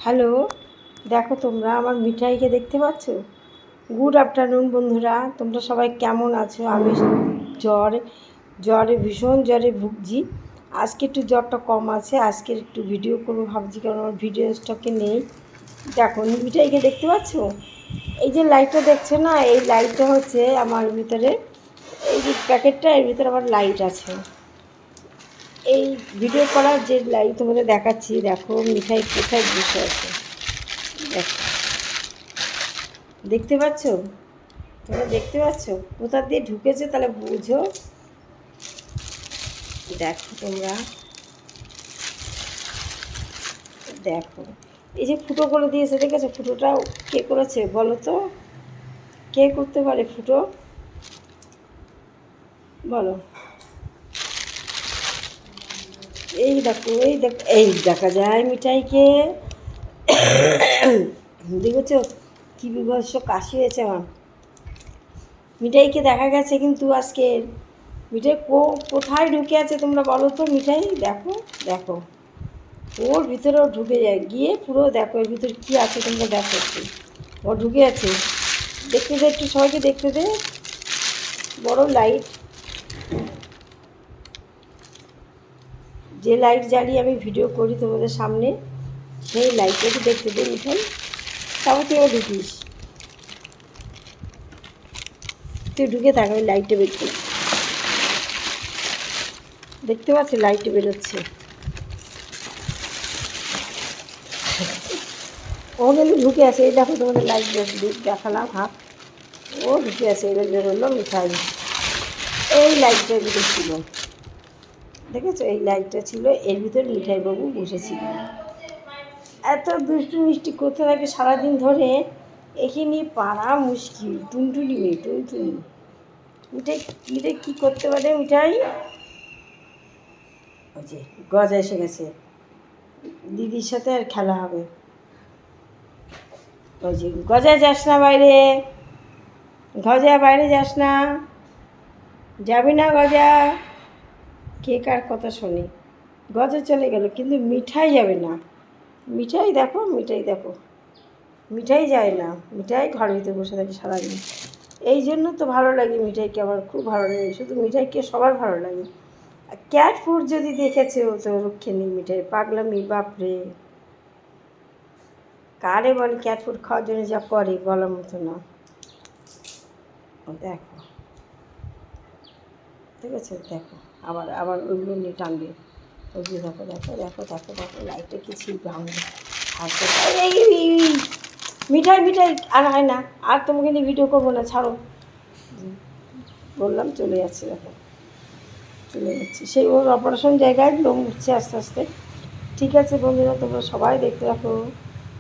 Hello, দেখো তোমরা আমার মিঠাইকে দেখতে পাচ্ছ? গুড আফটারনুন বন্ধুরা, তোমরা সবাই কেমন আছো? আমি ভীষণ জ্বরে ভুগছি। আজকে একটু জ্বরটা কম আছে, আজকে একটু ভিডিও করবো ভাবছি, কারণ আমার ভিডিও স্টকে নেই। দেখো মিঠাইকে দেখতে পাচ্ছ? এই যে লাইটটা দেখছো না, এই লাইটটা হচ্ছে আমার ভিতরে, এই যে প্যাকেটটা, এর ভিতরে আমার লাইট আছে। এই ভিডিও করার যে লাইট তোমাদের দেখাচ্ছি, দেখো মিঠাই কোথায় বসে আছে, দেখো, দেখতে পাচ্ছ? তোমরা দেখতে পাচ্ছ কোথা দিয়ে ঢুকেছে? তাহলে বুঝো। দেখো তোমরা, দেখো এই যে ফুটো করে দিয়েছে, দেখেছো? ফুটোটাও কে করেছে বলো তো? কে করতে পারে ফুটো, বলো? এই দেখো, এই দেখো, এই দেখা যায় মিঠাইকে। দেখেছো কী বিভৎস কাশি হয়েছে আমার। মিঠাইকে দেখা গেছে কিন্তু আজকে। মিঠাই কোথায় ঢুকে আছে তোমরা বলো তো? মিঠাই দেখো, দেখো ওর ভিতরেও ঢুকে যায়, গিয়ে পুরো দেখো এর ভিতরে কী আছে তোমরা দেখো একটু। ও ঢুকে আছে, দেখতে দে একটু, সবাইকে দেখতে দে। বড় লাইট, যে লাইট জ্বালিয়ে আমি ভিডিও করি তোমাদের সামনে, সেই লাইটটা একটু দেখতে দে মিঠাই। তারপর তুইও ঢুকিস, তুই ঢুকে থাক, আমি লাইটটা বের করি। দেখতে পাচ্ছি লাইটটা বেরোচ্ছে। ও কিন্তু ঢুকে আছে, এই দেখো তোমাদের লাইট দেখালাম হাফ, ও ঢুকে আছে। এবার বেরোলো মিঠাই, এই লাইটটার ভিতরে ছিল, দেখেছো? এই লাইটটা ছিল, এর ভিতরে মিঠাইবাবু বসেছিল। এত দুষ্টু মিষ্টি করতে থাকে সারাদিন ধরে, একে নিয়ে পারা মুশকিল। টুনটুনি মেয়ে, টুনটুনি। মিঠাই মিঠাই কী করতে পারে মিঠাই? ওই যে গজা এসে গেছে, দিদির সাথে আর খেলা হবে। ওই যে গজা, যাস না বাইরে, গজা বাইরে যাস না, যাবি না গজা। কে কার কথা শোনে? গজা চলে গেল, কিন্তু মিঠাই যাবে না। মিঠাই দেখো, মিঠাই দেখো, মিঠাই যায় না। মিঠাই ঘরের ভিতরে বসে থাকে সারাদিন। এই জন্য তো ভালো লাগে মিঠাইকে, আমার খুব ভালো লাগে। শুধু মিঠাইকে সবার ভালো লাগে। আর ক্যাট ফুড যদি দেখেছে, ও তো রক্ষে নেই মিঠাই, পাগলামি বাপরে। কারে বলে ক্যাট ফুড খাওয়ার জন্য যা করে বলার মতো না। দেখো, ঠিক আছে? দেখো আবার আবার ওইগুলো নিয়ে টানবে। ওই যে দেখো, দেখো, দেখো, দেখো, দেখো লাইটটা কি ছিল ভাঙবে। মিঠাই মিঠাই আর হয় না, আর তোমাকে নিয়ে ভিডিও করবো না, ছাড়ো বললাম। চলে যাচ্ছে, দেখো চলে যাচ্ছে। সেই ওর অপারেশন জায়গায় লোম উঠছে আস্তে আস্তে। ঠিক আছে বন্ধুরা, তোমরা সবাই দেখতে রাখো।